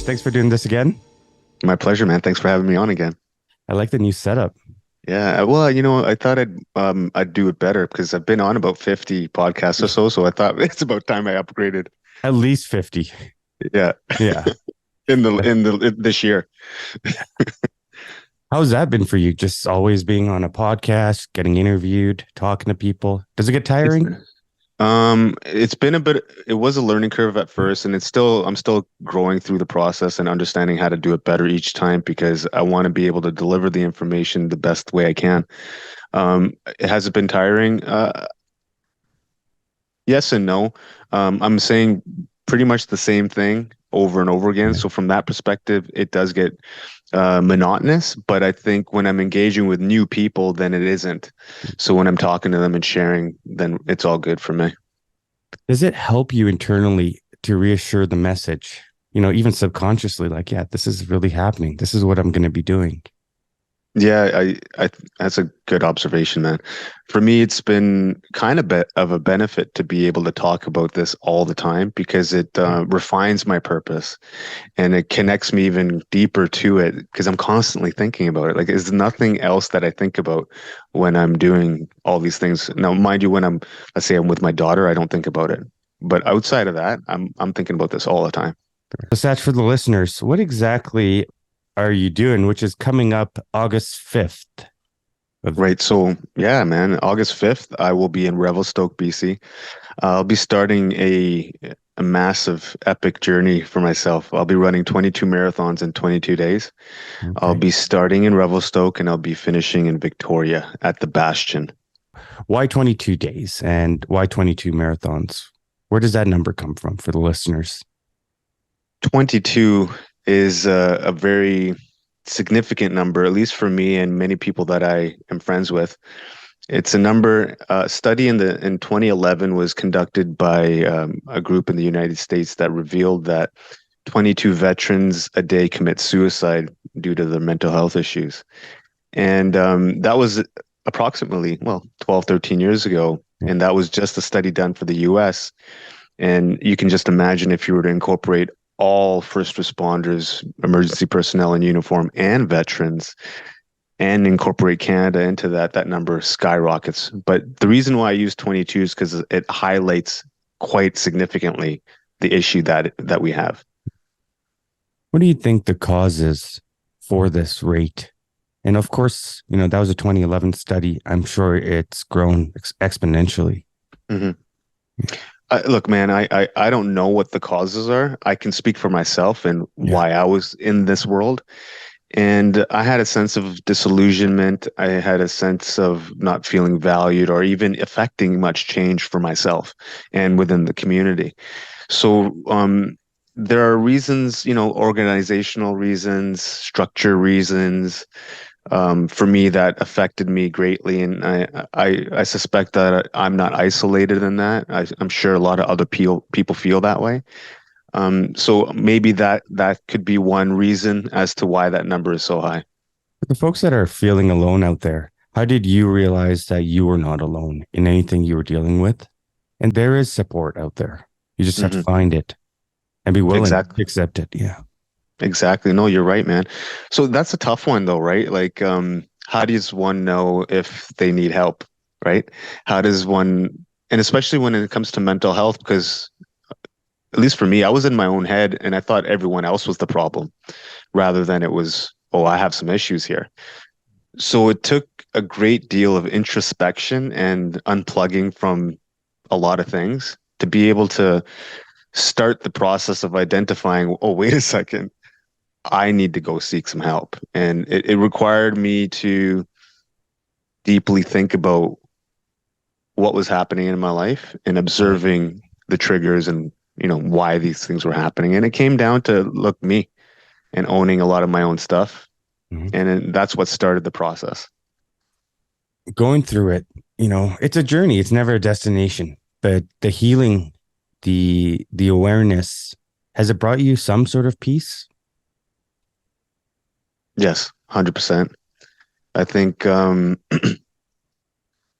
Thanks for doing this again. My pleasure, man. Thanks for having me on again. I like the new setup. Yeah, well, I thought I'd do it better because I've been on about 50 podcasts or so, so I thought it's about time I upgraded. At least 50. Yeah, Yeah. in this year. How's that been for you? Just always being on a podcast, getting interviewed, talking to people. Does it get It's tiring? it's been a bit it was a learning curve at first, and I'm still growing through the process and understanding how to do it better each time because I want to be able to deliver the information the best way I can. Has it been tiring? Yes and no. I'm saying pretty much the same thing over and over again. Yeah. So from that perspective, it does get monotonous. But I think when I'm engaging with new people, then it isn't. So when I'm talking to them and sharing, then it's all good for me. Does it help you internally to reassure the message? Even subconsciously, like, yeah, this is really happening. This is what I'm going to be doing. Yeah, that's a good observation, man. For me, it's been kind of bit of a benefit to be able to talk about this all the time because it refines my purpose and it connects me even deeper to it because I'm constantly thinking about it. Like, there's nothing else that I think about when I'm doing all these things. Now, mind you, let's say I'm with my daughter, I don't think about it. But outside of that, I'm thinking about this all the time. So, Satch, for the listeners, what exactly are you doing, which is coming up August 5th? Right. So, yeah, man, August 5th, I will be in Revelstoke, BC. I'll be starting a massive epic journey for myself. I'll be running 22 marathons in 22 days. I'll Okay. be starting in Revelstoke and I'll be finishing in Victoria at the Bastion. Why 22 days and why 22 marathons? Where does that number come from for the listeners? 22 is a very significant number, at least for me and many people that I am friends with. It's a number. Study in 2011 was conducted by a group in the United States that revealed that 22 veterans a day commit suicide due to their mental health issues, and that was approximately 12, 13 years ago, Yeah. and that was just a study done for the U.S. And you can just imagine if you were to incorporate all first responders, emergency personnel in uniform, and veterans, and incorporate Canada into that, that number skyrockets. But the reason why I use 22 is because it highlights quite significantly the issue that we have. What do you think the cause is for this rate? And of course, that was a 2011 study. I'm sure it's grown exponentially. hmm Look, man, I don't know what the causes are. I can speak for myself and Yeah. why I was in this world. And I had a sense of disillusionment. I had a sense of not feeling valued or even affecting much change for myself and within the community. So there are reasons, organizational reasons, structure reasons, for me that affected me greatly, and I suspect that I'm not isolated in that. I'm sure a lot of other people feel that way. So maybe that could be one reason as to why that number is so high. For the folks that are feeling alone out there, how did you realize that you were not alone in anything you were dealing with? And there is support out there. You just have to hmm find it and be willing Exactly. to accept it. Yeah. Exactly. No, you're right, man. So that's a tough one though, right? Like, how does one know if they need help, right? How does one, and especially when it comes to mental health, because at least for me, I was in my own head and I thought everyone else was the problem rather than it was, oh, I have some issues here. So it took a great deal of introspection and unplugging from a lot of things to be able to start the process of identifying, oh, wait a second, I need to go seek some help. And it required me to deeply think about what was happening in my life and Right. observing the triggers and, why these things were happening. And it came down to look me and owning a lot of my own stuff. Mhm. And then that's what started the process. Going through it, it's a journey. It's never a destination. But the healing, the awareness, has it brought you some sort of peace? Yes, 100%. I think, look,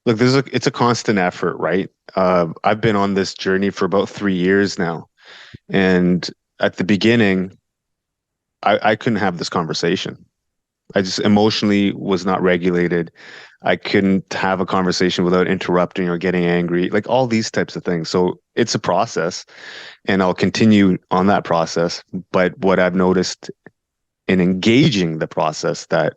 it's a constant effort, right? I've been on this journey for about 3 years now. And at the beginning, I couldn't have this conversation. I just emotionally was not regulated. I couldn't have a conversation without interrupting or getting angry, like all these types of things. So it's a process, and I'll continue on that process. But what I've noticed in engaging the process, that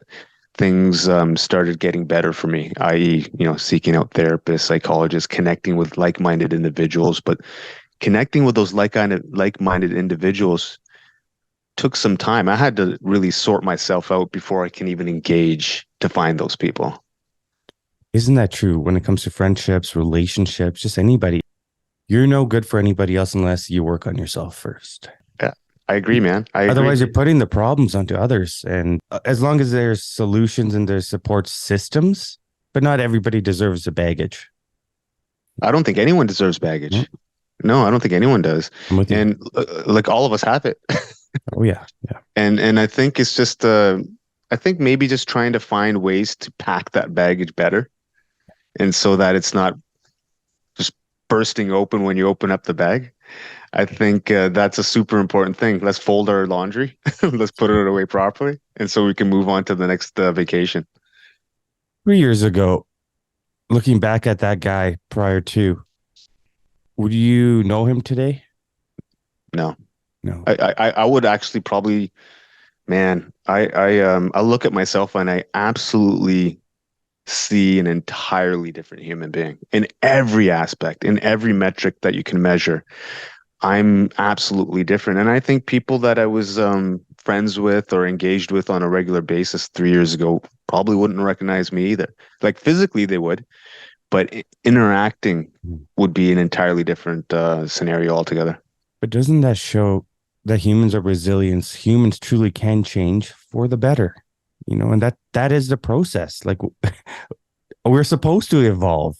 things started getting better for me, i.e., seeking out therapists, psychologists, connecting with like-minded individuals. But connecting with those like-minded individuals took some time. I had to really sort myself out before I can even engage to find those people. Isn't that true when it comes to friendships, relationships, just anybody? You're no good for anybody else unless you work on yourself first. Yeah, I agree, man. I agree. Otherwise, you're putting the problems onto others. And as long as there's solutions and there's support systems, but not everybody deserves the baggage. I don't think anyone deserves No, baggage. No, I don't think anyone does. I'm with you. And like all of us have it. Oh yeah, yeah. And I think it's just I think maybe just trying to find ways to pack that baggage better, and so that it's not just bursting open when you open up the bag. I think that's a super important thing. Let's fold our laundry. Let's put it away properly, and so we can move on to the next vacation. 3 years ago, looking back at that guy prior to, would you know him today? No, No. I would actually probably, man, I look at myself and I absolutely see an entirely different human being in every aspect, in every metric that you can measure. I'm absolutely different. And I think people that I was friends with or engaged with on a regular basis 3 years ago probably wouldn't recognize me either. Like physically they would, but interacting would be an entirely different scenario altogether. But doesn't that show that humans are resilient? Humans truly can change for the better, and that is the process. Like we're supposed to evolve.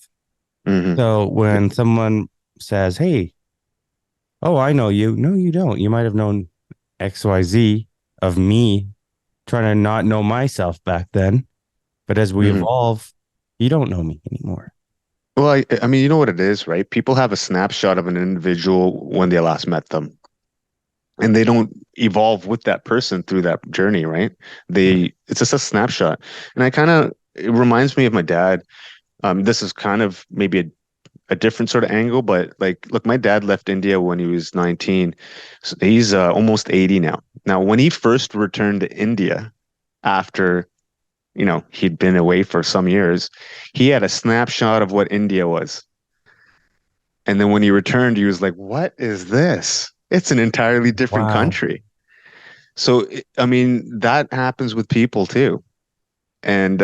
Hmm. So when someone says, "Hey, oh, I know you," no, you don't. You might have known XYZ of me trying to not know myself back then. But as we Hmm. evolve, you don't know me anymore. Well, I mean, you know what it is, right? People have a snapshot of an individual when they last met them, and they don't evolve with that person through that journey, right? It's just a snapshot. And it reminds me of my dad. This is kind of maybe a different sort of angle, but like, look, my dad left India when he was 19. So he's almost 80 now. Now, when he first returned to India after, he'd been away for some years, he had a snapshot of what India was. And then when he returned, he was like, what is this? It's an entirely different Wow. country. So, I mean, that happens with people too. And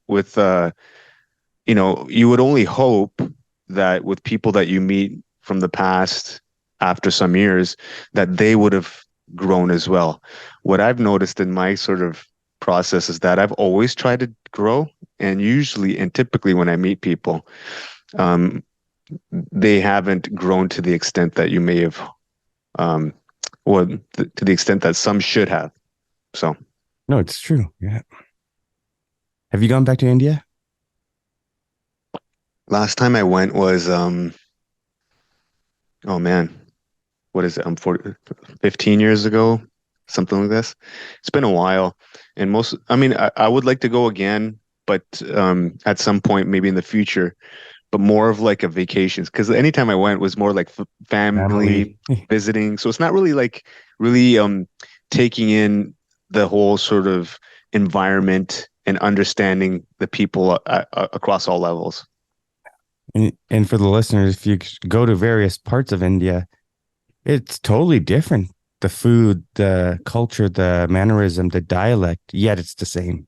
with, you would only hope that with people that you meet from the past after some years, that they would have grown as well. What I've noticed in my sort of process is that I've always tried to grow. And usually and typically when I meet people, um, they haven't grown to the extent that you may have, um, or to the extent that some should have. So No, it's true. Yeah. Have you gone back to India? last time I went was, oh man, what is it? I'm 40, 15 years ago, something like this. It's been a while. And I mean, I would like to go again, but at some point, maybe in the future, but more of like a vacation. Because anytime I went was more like family Family. visiting. So it's not really like really taking in the whole sort of environment and understanding the people across all levels. And for the listeners, if you go to various parts of India, it's totally different. The food, the culture, the mannerism, the dialect, yet it's the same.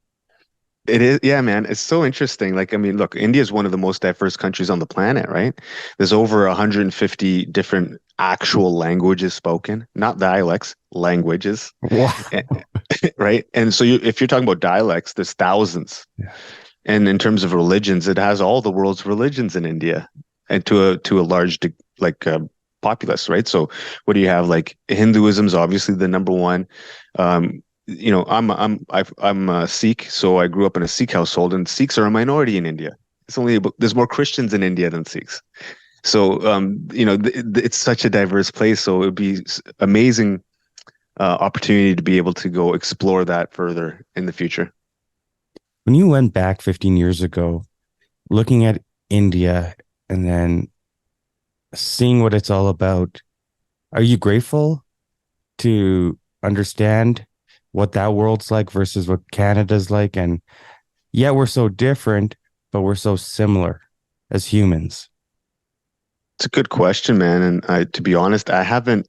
It is, yeah, man. It's so interesting. Like, I mean, look, India is one of the most diverse countries on the planet, right? There's over 150 different actual languages spoken, not dialects, languages, Wow. eh, right? And so if you're talking about dialects, there's thousands. Yeah. And in terms of religions, it has all the world's religions in India, and to a large like populace, right? So what do you have? Like Hinduism is obviously the number one. I'm a Sikh, so I grew up in a Sikh household, and Sikhs are a minority in India. There's more Christians in India than Sikhs. So it's such a diverse place. So it'd be amazing opportunity to be able to go explore that further in the future. When you went back 15 years ago, looking at India and then seeing what it's all about, are you grateful to understand what that world's like versus what Canada's like? And yeah, we're so different, but we're so similar as humans. It's a good question, man. And to be honest, I haven't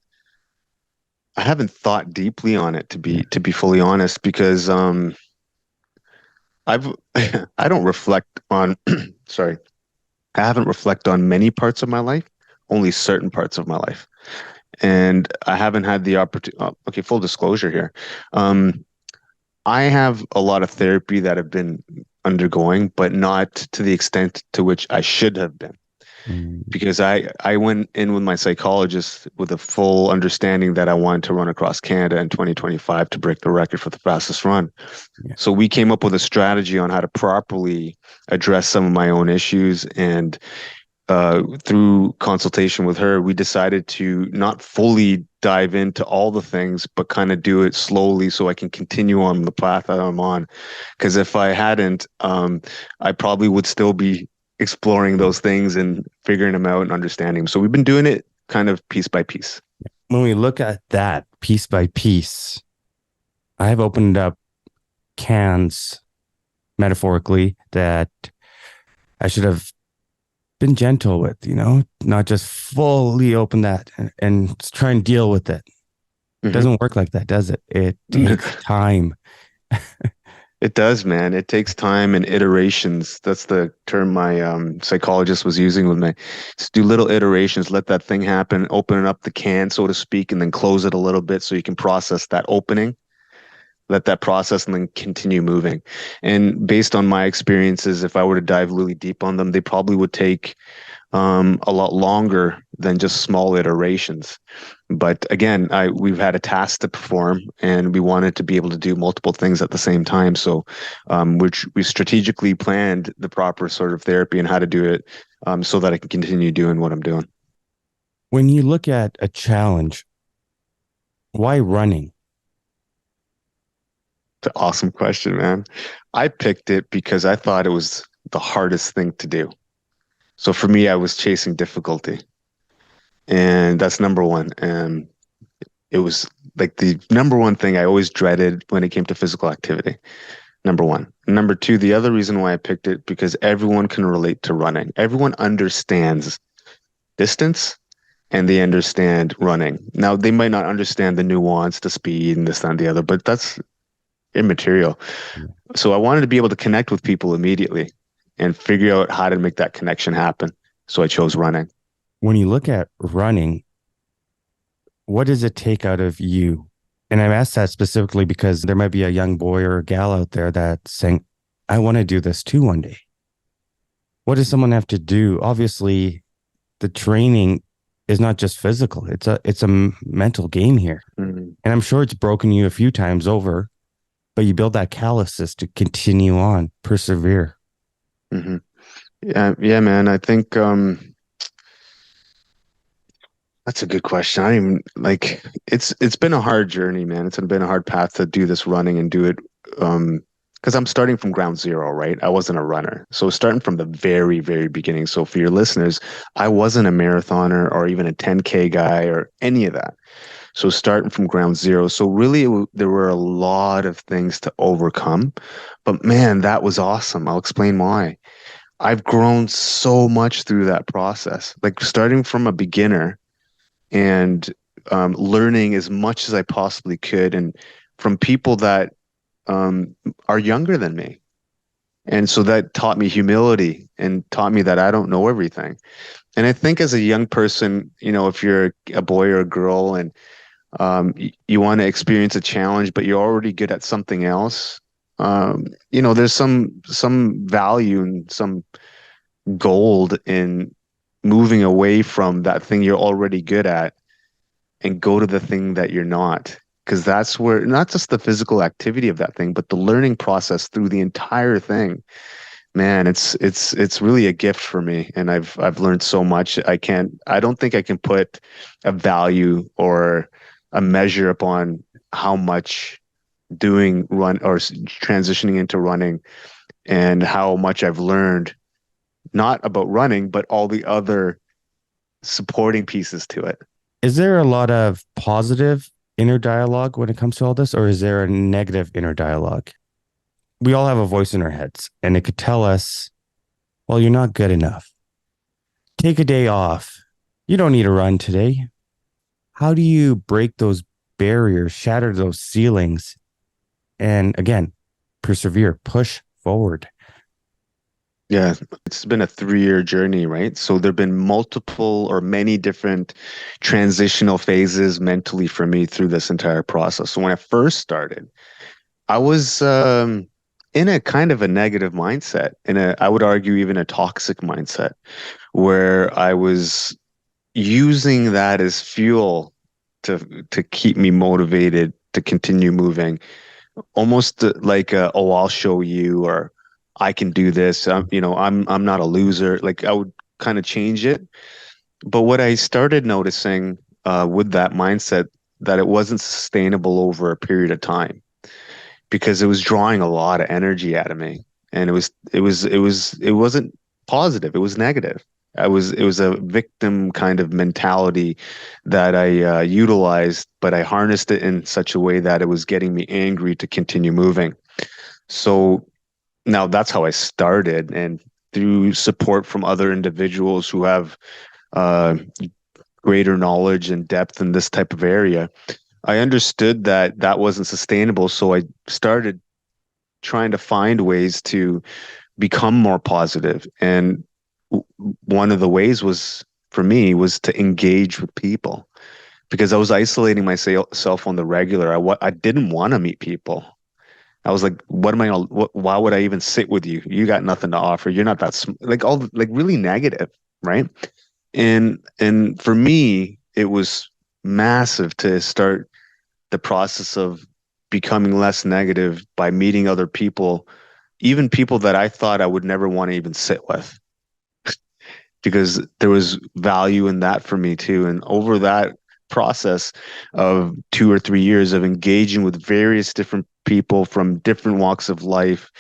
thought deeply on it Yeah. to be fully honest, because I've I don't reflect on sorry, I haven't reflected on many parts of my life, only certain parts of my life. And I haven't had the opportunity. Okay, full disclosure here. Um, I have a lot of therapy that I've been undergoing, but not to the extent to which I should have been. Mm, Because I went in with my psychologist with a full understanding that I wanted to run across Canada in 2025 to break the record for the fastest run. yeah. So we came up with a strategy on how to properly address some of my own issues, and through consultation with her, we decided to not fully dive into all the things, but kind of do it slowly so I can continue on the path that I'm on. Because if I hadn't, I probably would still be exploring those things and figuring them out and understanding them. So we've been doing it kind of piece by piece. When we look at that piece by piece, I've opened up cans metaphorically that I should have been gentle with, not just fully open that and try and deal with it. Mhm. Doesn't work like that, does it? It takes time. It does, man. It takes time and iterations. That's the term my psychologist was using with me. Just do little iterations, let that thing happen, open up the can, so to speak, and then close it a little bit so you can process that opening, let that process, and then continue moving. And based on my experiences, if I were to dive really deep on them, they probably would take a lot longer than just small iterations. But again, we've had a task to perform, and we wanted to be able to do multiple things at the same time. So, which we strategically planned the proper sort of therapy and how to do it, so that I can continue doing what I'm doing. When you look at a challenge, why running? It's an awesome question, man. I picked it because I thought it was the hardest thing to do. So for me, I was chasing difficulty, and that's number one. And it was like the number one thing I always dreaded when it came to physical activity. Number one. Number two, the other reason why I picked it, because everyone can relate to running. Everyone understands distance and they understand running. Now, they might not understand the nuance, the speed, and this, that, and the other, but that's immaterial. So I wanted to be able to connect with people immediately and figure out how to make that connection happen. So I chose running. When you look at running, what does it take out of you? And I've asked that specifically because there might be a young boy or a gal out there that's saying, I want to do this too one day. What does someone have to do? Obviously, the training is not just physical. It's a mental game here. Mhm. And I'm sure it's broken you a few times over, but you build that calluses to continue on, persevere. Mhm. Yeah, yeah, man. I think that's a good question. I don't even like it's been a hard journey, man. It's been a hard path to do this running and do it because I'm starting from ground zero, right? I wasn't a runner. So starting from the very, very beginning. So for your listeners, I wasn't a marathoner or even a 10K guy or any of that. So starting from ground zero. So really there were a lot of things to overcome. But man, that was awesome. I'll explain why. I've grown so much through that process. Like starting from a beginner and learning as much as I possibly could, and from people that are younger than me. And so that taught me humility and taught me that I don't know everything. And I think as a young person, if you're a boy or a girl and you want to experience a challenge, but you're already good at something else, there's some value and some gold in moving away from that thing you're already good at and go to the thing that you're not. Because that's where not just the physical activity of that thing, but the learning process through the entire thing. Man, it's really a gift for me, and I've learned so much. I don't think I can put a value or a measure upon how much doing run or transitioning into running and how much I've learned, not about running, but all the other supporting pieces to it. Is there a lot of positive inner dialogue when it comes to all this, or is there a negative inner dialogue? We all have a voice in our heads, and it could tell us, well, you're not good enough. Take a day off. You don't need to run today. How do you break those barriers, shatter those ceilings, and again, persevere, push forward? Yeah, it's been a 3-year journey, right? So there've been multiple or many different transitional phases mentally for me through this entire process. So when I first started, I was in a kind of a negative mindset, I would argue even a toxic mindset, where I was using that as fuel to keep me motivated to continue moving, almost like oh, I'll show you, or I can do this. I'm not a loser. Like I would kind of change it. But what I started noticing with that mindset, that it wasn't sustainable over a period of time, because it was drawing a lot of energy out of me, and it wasn't positive. It was negative. It was a victim kind of mentality that I utilized, but I harnessed it in such a way that it was getting me angry to continue moving. So now that's how I started, and through support from other individuals who have uh, greater knowledge and depth in this type of area, I understood that that wasn't sustainable. So I started trying to find ways to become more positive. And one of the ways was for me was to engage with people, because I was isolating myself on the regular. I didn't want to meet people. I was like, what am I gonna, why would I even sit with you? You got nothing to offer. You're not that, like all, like really negative, right? And for me, it was massive to start the process of becoming less negative by meeting other people, even people that I thought I would never want to even sit with, because there was value in that for me too. And over that process of 2 or 3 years of engaging with various different people from different walks of life,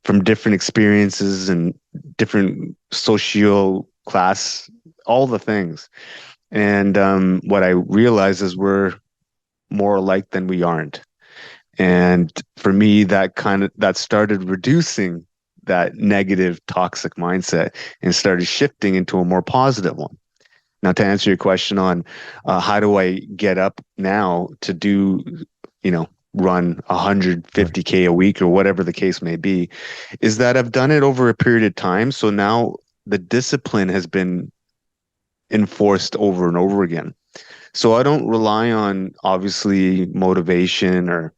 from different experiences and different socio class, all the things. And what I realized is we're more alike than we aren't. And for me, that started reducing that negative toxic mindset and started shifting into a more positive one. Now, to answer your question on how do I get up now to do, run Right. 150K a week or whatever the case may be, is that I've done it over a period of time. So now the discipline has been enforced over and over again. So I don't rely on obviously motivation or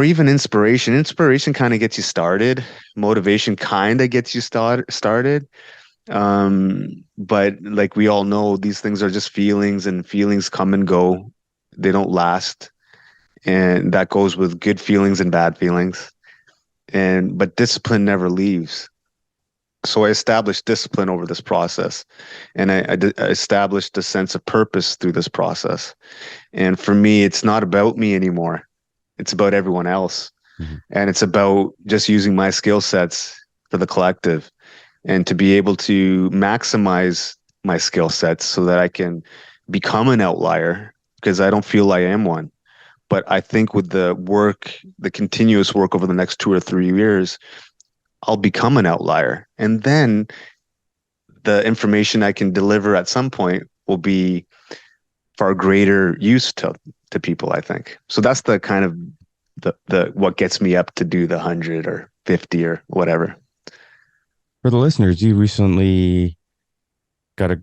even inspiration. Inspiration kind of gets you started. Motivation kind of gets you started. But like we all know, these things are just feelings, and feelings come and go. They don't last. And that goes with good feelings and bad feelings. But discipline never leaves. So I established discipline over this process, and I established a sense of purpose through this process. And for me, it's not about me anymore. It's about everyone else. Mhm. And it's about just using my skill sets for the collective, and to be able to maximize my skill sets so that I can become an outlier, because I don't feel I am one. But I think with the continuous work over the next 2 or 3 years, I'll become an outlier. And then the information I can deliver at some point will be far greater use to people, I think. So that's the kind of the what gets me up to do the 100 or 50 or whatever. For the listeners, you recently got a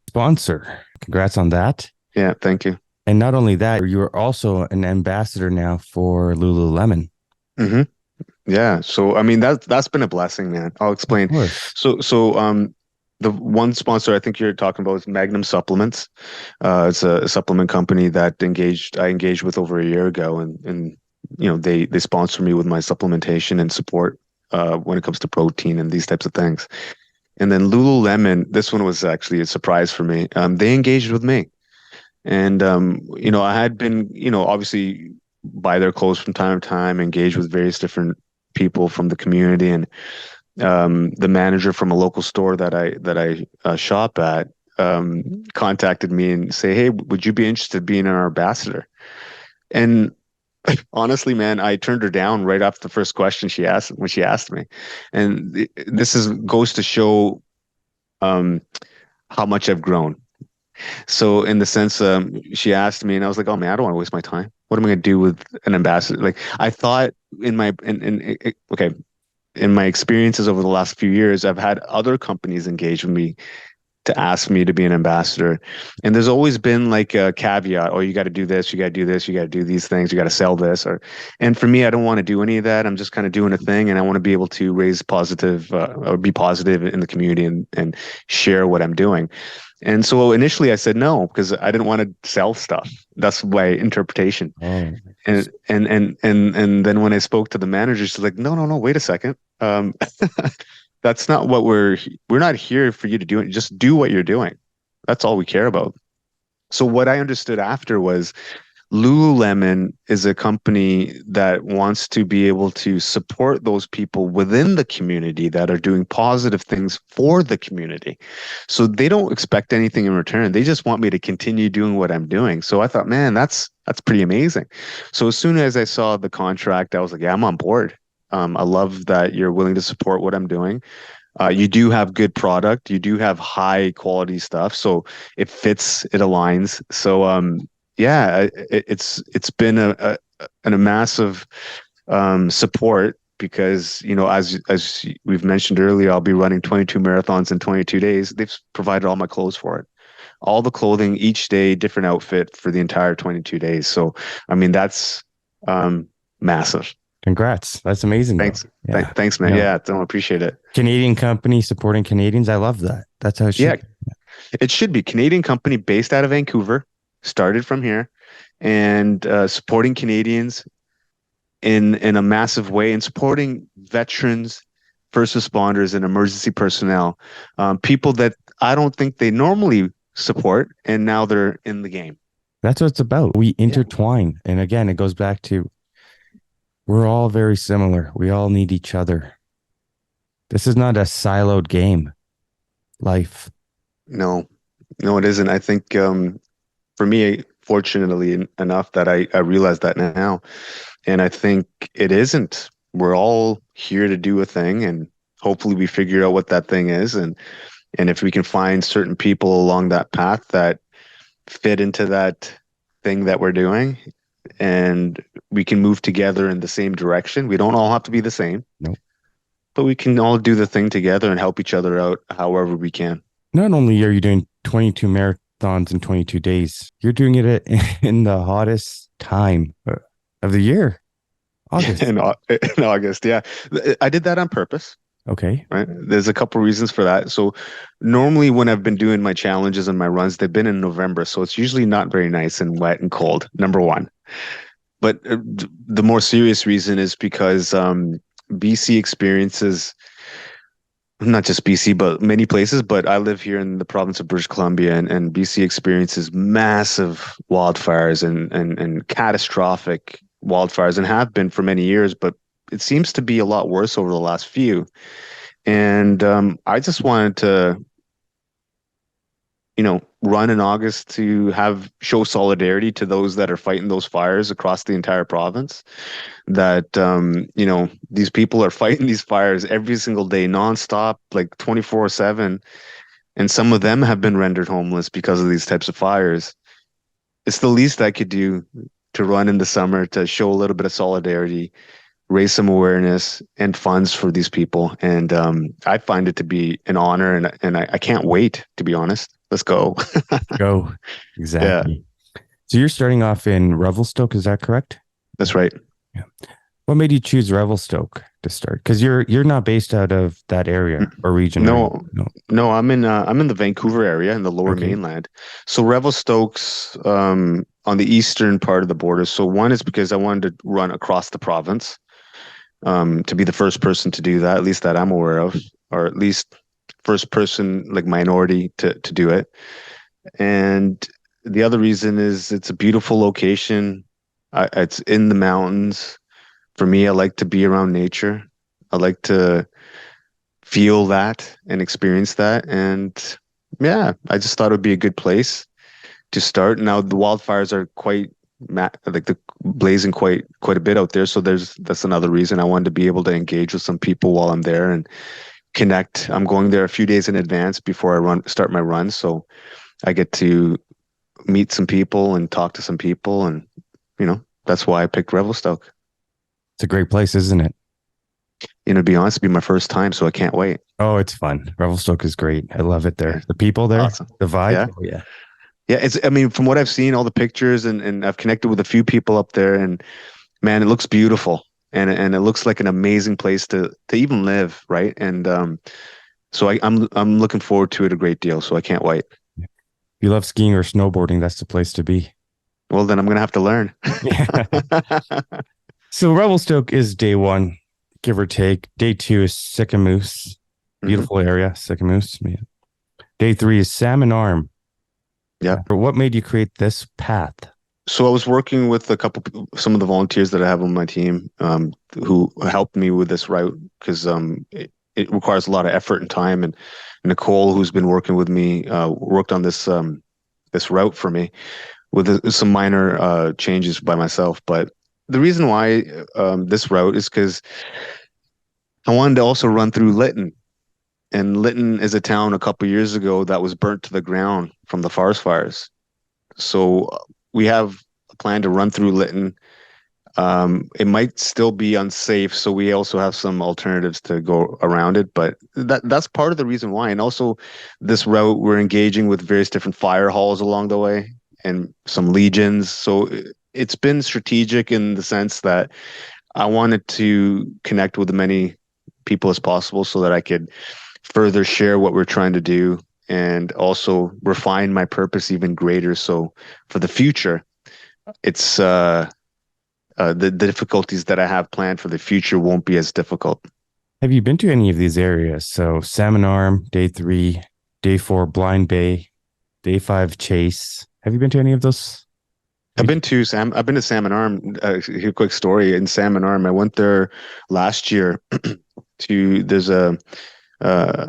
sponsor. Congrats on that. Yeah, thank you. And not only that, you are also an ambassador now for Lululemon. Hmm. Yeah. So I mean that's been a blessing, man. I'll Of explain. course. So the one sponsor I think you're talking about is Magnum Supplements. It's a supplement company that I engaged with over a year ago, and they sponsor me with my supplementation and support when it comes to protein and these types of things. And then Lululemon, this one was actually a surprise for me. They engaged with me, And I had been, obviously buy their clothes from time to time, engage with various different people from the community, and the manager from a local store that I shop at contacted me and say, "Hey, would you be interested in being our ambassador?" And honestly, man, I turned her down right off the first question she asked when she asked me. And this is goes to show um, how much I've grown. So in the sense, she asked me, and I was like, "Oh man, I don't want to waste my time. What am I going to do with an ambassador?" Like I thought okay, in my experiences over the last few years, I've had other companies engage with me to ask me to be an ambassador. And there's always been like a caveat, oh, you got to do this, you got to do this, you got to do these things, you got to sell this. And for me, I don't want to do any of that. I'm just kind of doing a thing, and I want to be able to raise positive or be positive in the community and share what I'm doing. And so initially I said no because I didn't want to sell stuff. That's my interpretation. Oh, And then when I spoke to the manager, she's like, no, no, no, wait a second. That's not what we're not here for you to do it. Just do what you're doing. That's all we care about. So what I understood after was Lululemon is a company that wants to be able to support those people within the community that are doing positive things for the community. So they don't expect anything in return. They just want me to continue doing what I'm doing. So I thought, man, that's pretty amazing. So as soon as I saw the contract, I was like, yeah, I'm on board. I love that you're willing to support what I'm doing. You do have good product. You do have high quality stuff. So it fits, it aligns. So yeah, it's been a massive support because as we've mentioned earlier, I'll be running 22 marathons in 22 days. They've provided all my clothes for it, all the clothing each day, different outfit for the entire 22 days. So I mean that's massive. congrats. That's amazing, though. Thanks, Yeah. thanks, man. Yeah, I don't appreciate it. Canadian company supporting Canadians. I love that. That's how it Yeah, should. it should be Canadian company based out of Vancouver, started from here, and supporting Canadians in a massive way, and supporting veterans, first responders, and emergency personnel, people that I don't think they normally support, and now they're in the game. That's what it's about. We Yeah. intertwine. And again, it goes back to we're all very similar. We all need each other. This is not a siloed game. Life. No, no, it isn't. I think for me, fortunately enough that I realize that now. And I think it isn't. We're all here to do a thing, and hopefully we figure out what that thing is. And if we can find certain people along that path that fit into that thing that we're doing, and we can move together in the same direction. We don't all have to be the same. Nope. But we can all do the thing together and help each other out however we can. Not only are you doing 22 marathons in 22 days, you're doing it in the hottest time of the year, August. In August, yeah. I did that on purpose. Okay. Right. There's a couple reasons for that. So normally when I've been doing my challenges and my runs, they've been in November. So it's usually not very nice and wet and cold, number one. But the more serious reason is because BC experiences, not just BC, but many places, but I live here in the province of British Columbia, and BC experiences massive wildfires and catastrophic wildfires, and have been for many years, but it seems to be a lot worse over the last few. And I just wanted to, run in August to show solidarity to those that are fighting those fires across the entire province. That these people are fighting these fires every single day, nonstop, like 24/7, and some of them have been rendered homeless because of these types of fires. It's the least I could do to run in the summer to show a little bit of solidarity, raise some awareness and funds for these people. And I find it to be an honor, and I can't wait, to be honest. Let's go. Go. Exactly. Yeah. So you're starting off in Revelstoke, is that correct? That's right. Yeah. What made you choose Revelstoke to start? Because you're not based out of that area or region. No, no. I'm in the Vancouver area in the Lower Mainland. So Revelstoke's on the eastern part of the border. So one is because I wanted to run across the province, to be the first person to do that, at least that I'm aware of, or at least first person, like minority, to do it. And the other reason is it's a beautiful location. It's in the mountains. For me, I like to be around nature. I like to feel that and experience that. And yeah, I just thought it would be a good place to start. Now the wildfires are like the blazing quite a bit out there. So that's another reason I wanted to be able to engage with some people while I'm there and connect. I'm going there a few days in advance before I start my run, so I get to meet some people and talk to some people, and that's why I picked Revelstoke. It's a great place, isn't it? To be honest, it'll be my first time, so I can't wait. Oh, it's fun. Revelstoke is great. I love it Yeah, there. The people there, awesome. the vibe. Yeah. Oh, yeah. Yeah, I mean, from what I've seen, all the pictures and I've connected with a few people up there, and man, it looks beautiful, and it looks like an amazing place to even live, right? And so I'm looking forward to it a great deal. So I can't wait. If you love skiing or snowboarding, that's the place to be. Well, then I'm gonna have to learn. Yeah. So Revelstoke is day one, give or take. Day two is Sicamous. Mhm. Beautiful area, Sicamous. Yeah. Day three is Salmon Arm. Yeah. But what made you create this path? So I was working with some of the volunteers that I have on my team, who helped me with this route because it requires a lot of effort and time. And Nicole, who's been working with me, worked on this route for me with some minor changes by myself. But the reason why this route is because I wanted to also run through Lytton. And Lytton is a town a couple years ago that was burnt to the ground from the forest fires. So we have a plan to run through Lytton. It might still be unsafe, so we also have some alternatives to go around it. But that's part of the reason why. And also, this route we're engaging with various different fire halls along the way and some legions. So it's been strategic in the sense that I wanted to connect with as many people as possible so that I could further share what we're trying to do and also refine my purpose even greater. So for the future, it's the difficulties that I have planned for the future won't be as difficult. Have you been to any of these areas? So Salmon Arm, day three, day four, Blind Bay, day five, Chase. Have you been to any of those? I've been to Salmon Arm. Here, quick story in Salmon Arm. I went there last year to uh,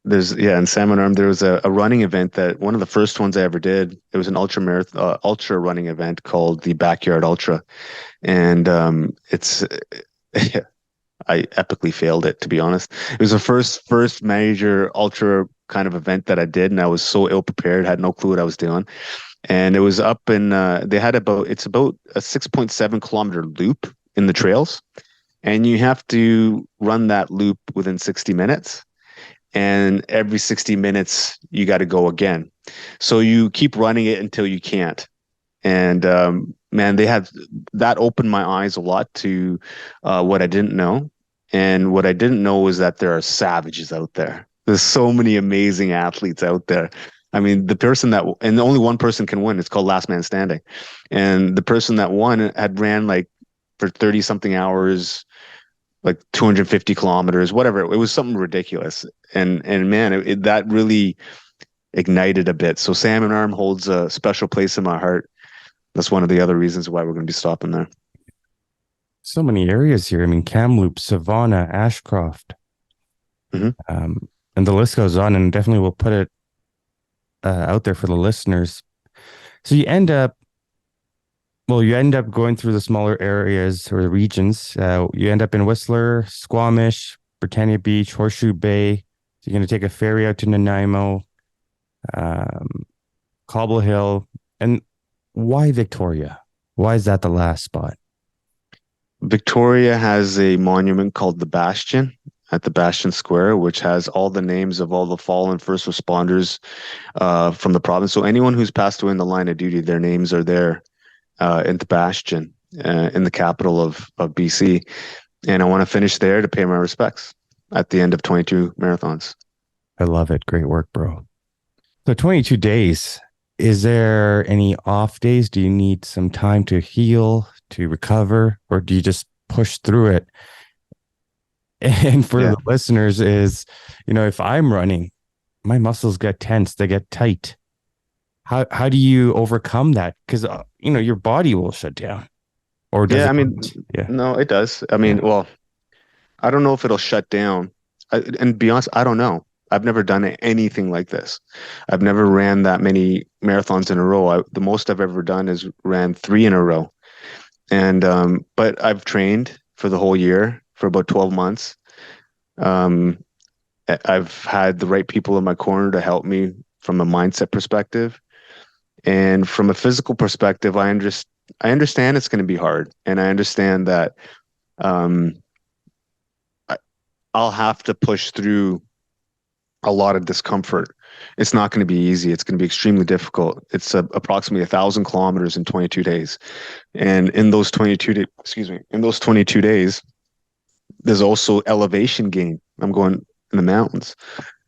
in Salmon Arm there was a running event that one of the first ones I ever did. It was an ultra running event called the Backyard Ultra, and it's I epically failed it, to be honest. It was the first major ultra kind of event that I did, and I was so ill prepared, had no clue what I was doing. And it was up in it's about a 6.7 kilometer loop in the trails, and you have to run that loop within 60 minutes. And every 60 minutes, you got to go again. So you keep running it until you can't. And man, that opened my eyes a lot to what I didn't know. And what I didn't know was that there are savages out there. There's so many amazing athletes out there. I mean, and only one person can win. It's called last man standing. And the person that won had ran like for 30 something hours, like 250 kilometers, whatever. It was something ridiculous. And man, that really ignited a bit. So Salmon Arm holds a special place in my heart. That's one of the other reasons why we're going to be stopping there. So many areas here. I mean, Kamloops, Savona, Ashcroft, Mm-hmm. and the list goes on. And definitely we'll put it out there for the listeners. So you end up going through the smaller areas or the regions. You end up in Whistler, Squamish, Britannia Beach, Horseshoe Bay. So you're going to take a ferry out to Nanaimo, Cobble Hill. And why Victoria? Why is that the last spot? Victoria has a monument called the Bastion at the Bastion Square, which has all the names of all the fallen first responders from the province. So anyone who's passed away in the line of duty, their names are there in the Bastion, in the capital of BC. And I want to finish there to pay my respects at the end of 22 marathons. I love it. Great work, bro. So 22 days. Is there any off days? Do you need some time to heal, to recover, or do you just push through it? And for the listeners is, if I'm running, my muscles get tense, they get tight. how do you overcome that? Because your body will shut down, or does Yeah, I it mean, not? Yeah, no, it does. I mean, yeah. well, I don't know if it'll shut down. And to be honest, I don't know. I've never done anything like this. I've never ran that many marathons in a row. The most I've ever done is ran three in a row. And but I've trained for the whole year for about 12 months. Um, I've had the right people in my corner to help me from a mindset perspective. And from a physical perspective, I understand it's going to be hard. And I understand that um, I, I'll have to push through a lot of discomfort. It's not going to be easy. It's going to be extremely difficult. It's approximately 1,000 kilometers in 22 days. And in those 22 days, excuse me, in those 22 days, there's also elevation gain. I'm going in the mountains.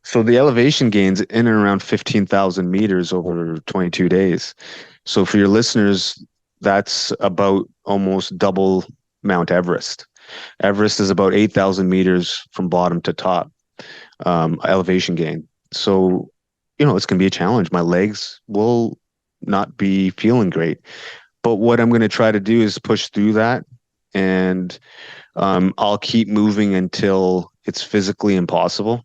So the elevation gains in and around 15,000 meters over 22 days. So for your listeners, that's about almost double Mount Everest. Everest is about 8,000 meters from bottom to top, elevation gain. So, it's going to be a challenge. My legs will not be feeling great. But what I'm going to try to do is push through that, and I'll keep moving until it's physically impossible.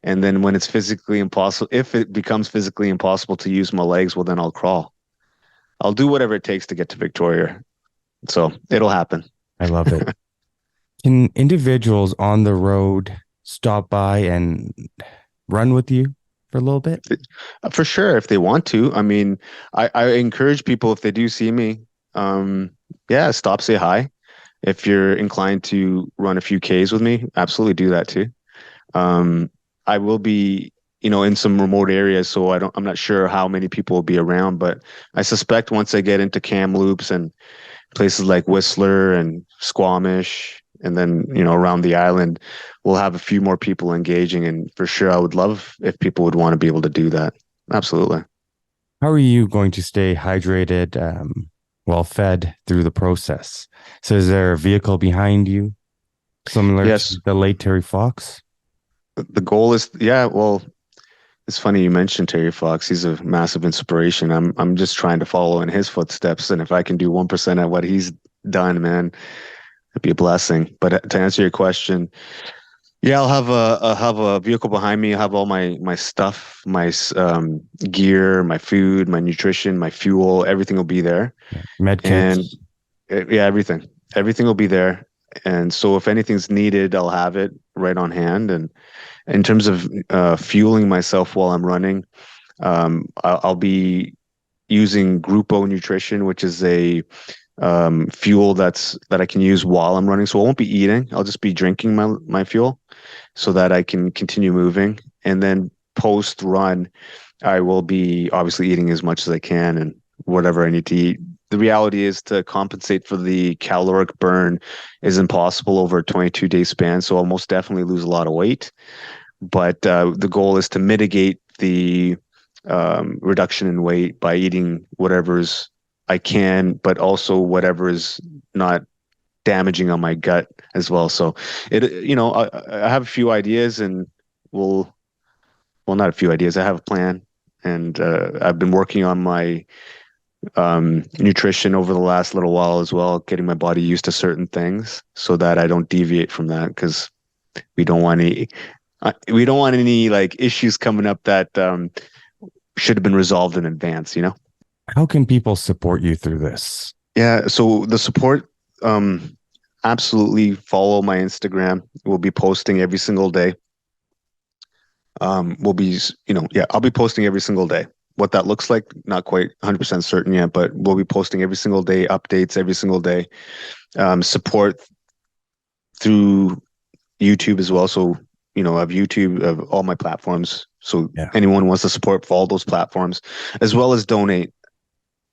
And then when it's physically impossible, if it becomes physically impossible to use my legs, well, then I'll crawl. I'll do whatever it takes to get to Victoria. So it'll happen. I love it. Can individuals on the road stop by and run with you for a little bit? For sure, if they want to. I mean, I encourage people if they do see me, um, yeah, stop, say hi. If you're inclined to run a few Ks with me, absolutely do that too. Um, I will be, in some remote areas, so I'm not sure how many people will be around, but I suspect once I get into Kamloops and places like Whistler and Squamish, and then, around the island, we'll have a few more people engaging. And for sure, I would love if people would want to be able to do that. Absolutely. How are you going to stay hydrated, well fed through the process? So, is there a vehicle behind you, similar Yes, to the late Terry Fox? the goal is, yeah, well, it's funny you mentioned Terry Fox. He's a massive inspiration. I'm just trying to follow in his footsteps. And if I can do 1% of what he's done, man, it'd be a blessing. But to answer your question, yeah, I'll have a vehicle behind me. I'll have all my stuff, my gear, my food, my nutrition, my fuel. Everything will be there, Yeah. Med and kits. yeah, everything will be there. And so if anything's needed, I'll have it right on hand. And in terms of fueling myself while I'm running, I'll be using Grupo Nutrition, which is a fuel that I can use while I'm running. So I won't be eating. I'll just be drinking my fuel so that I can continue moving. And then post run, I will be obviously eating as much as I can and whatever I need to eat. The reality is to compensate for the caloric burn is impossible over a 22-day span. So I'll most definitely lose a lot of weight. But the goal is to mitigate the reduction in weight by eating whatever's I can, but also whatever is not damaging on my gut as well. So I have a few ideas, and we'll, well, not a few ideas. I have a plan, and I've been working on my nutrition over the last little while as well, getting my body used to certain things so that I don't deviate from that because we don't want any, we don't want any like issues coming up that should have been resolved in advance. How can people support you through this? Yeah, so the support, um, absolutely follow my Instagram. We'll be posting every single day. We'll be, yeah, I'll be posting every single day. What that looks like, not quite 100% certain yet, but we'll be posting every single day, updates every single day. Support through YouTube as well. So, I have YouTube of all my platforms. So Yeah. anyone wants to support for all those platforms, as well as donate,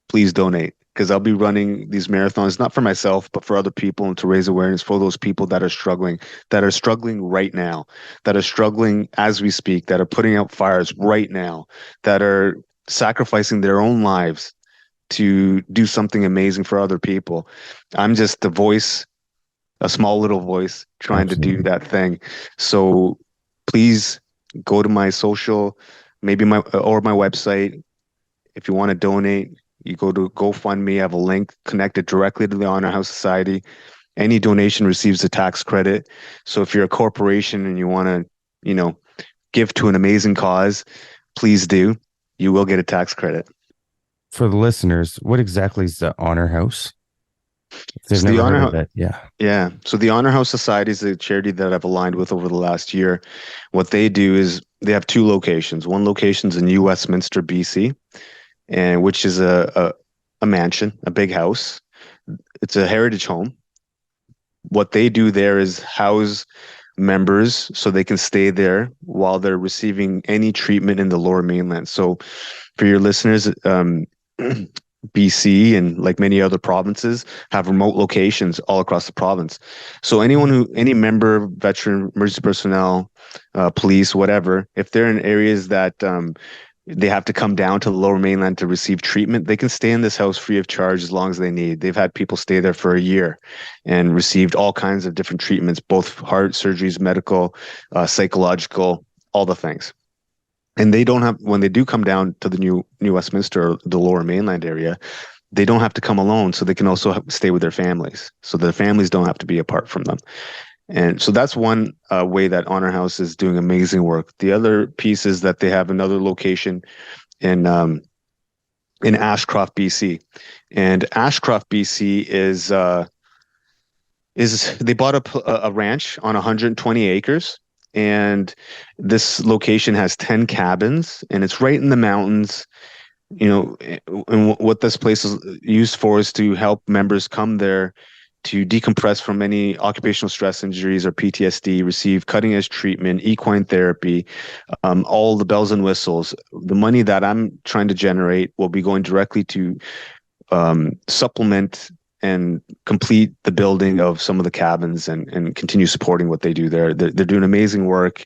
please donate because I'll be running these marathons not for myself but for other people and to raise awareness for those people that are struggling right now, that are struggling as we speak, that are putting out fires right now, that are sacrificing their own lives to do something amazing for other people. I'm just a voice, a small little voice trying to do Absolutely. that thing. So please go to my social, maybe my or my website, If you want to donate, you go to GoFundMe. I have a link connected directly to the Honor House Society. Any donation receives a tax credit. So if you're a corporation and you want to, give to an amazing cause, please do. You will get a tax credit. For the listeners, what exactly is the Honor House? If they've So the never heard Honor of it, yeah. Yeah. So the Honor House Society is a charity that I've aligned with over the last year. What they do is they have two locations. One location's in New Westminster, BC, and which is a mansion, a big house. It's a heritage home. What they do there is house members so they can stay there while they're receiving any treatment in the Lower Mainland. So for your listeners, BC and like many other provinces have remote locations all across the province. So any member, veteran, emergency personnel, police, whatever, if they're in areas that they have to come down to the Lower Mainland to receive treatment, they can stay in this house free of charge as long as they need. They've had people stay there for a year and received all kinds of different treatments, both heart surgeries, medical, psychological, all the things. And they don't have, when they do come down to the New Westminster, or the Lower Mainland area, they don't have to come alone. So they can also stay with their families. So their families don't have to be apart from them. And so that's one way that Honor House is doing amazing work. The other piece is that they have another location in Ashcroft, BC. And Ashcroft, BC is they bought a ranch on 120 acres. And this location has 10 cabins, and it's right in the mountains. And what this place is used for is to help members come there to decompress from any occupational stress injuries or PTSD, receive cutting edge treatment, equine therapy, all the bells and whistles. The money that I'm trying to generate will be going directly to supplement and complete the building of some of the cabins and continue supporting what they do there. They're doing amazing work.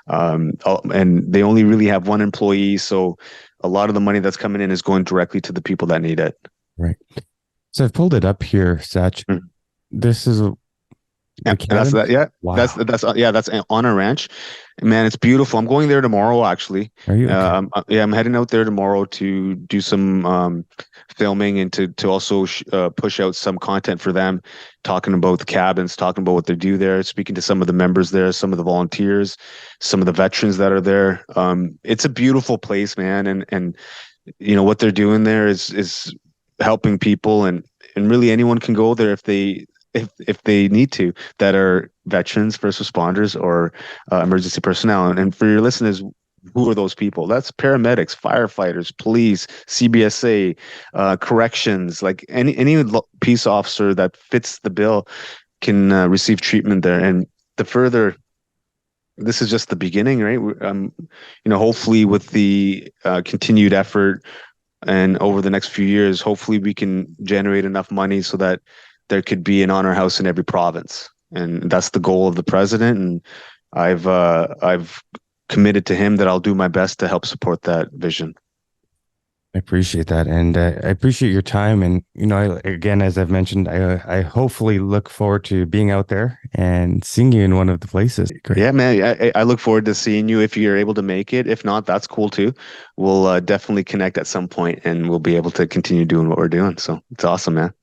And they only really have one employee. So a lot of the money that's coming in is going directly to the people that need it. Right. So I've pulled it up here, Sach. Mm. This is that's that. Yeah. Wow. That's on a ranch. Man, it's beautiful. I'm going there tomorrow, actually. Are you? Okay. I'm heading out there tomorrow to do some filming and to also push out some content for them, talking about the cabins, talking about what they do there, speaking to some of the members there, some of the volunteers, some of the veterans that are there. It's a beautiful place, man, and what they're doing there is helping people, and really anyone can go there if they need to, that are veterans, first responders, or emergency personnel. And for your listeners, who are those people? That's paramedics, firefighters, police, CBSA, corrections, like any peace officer that fits the bill can receive treatment there. And this is just the beginning, right? Hopefully with the continued effort and over the next few years, hopefully we can generate enough money so that there could be an honor house in every province. And that's the goal of the president. And I've committed to him that I'll do my best to help support that vision. I appreciate that. And I appreciate your time. And, again, as I've mentioned, I hopefully look forward to being out there and seeing you in one of the places. Great. Yeah, man. I look forward to seeing you if you're able to make it. If not, that's cool too. We'll definitely connect at some point and we'll be able to continue doing what we're doing. So it's awesome, man.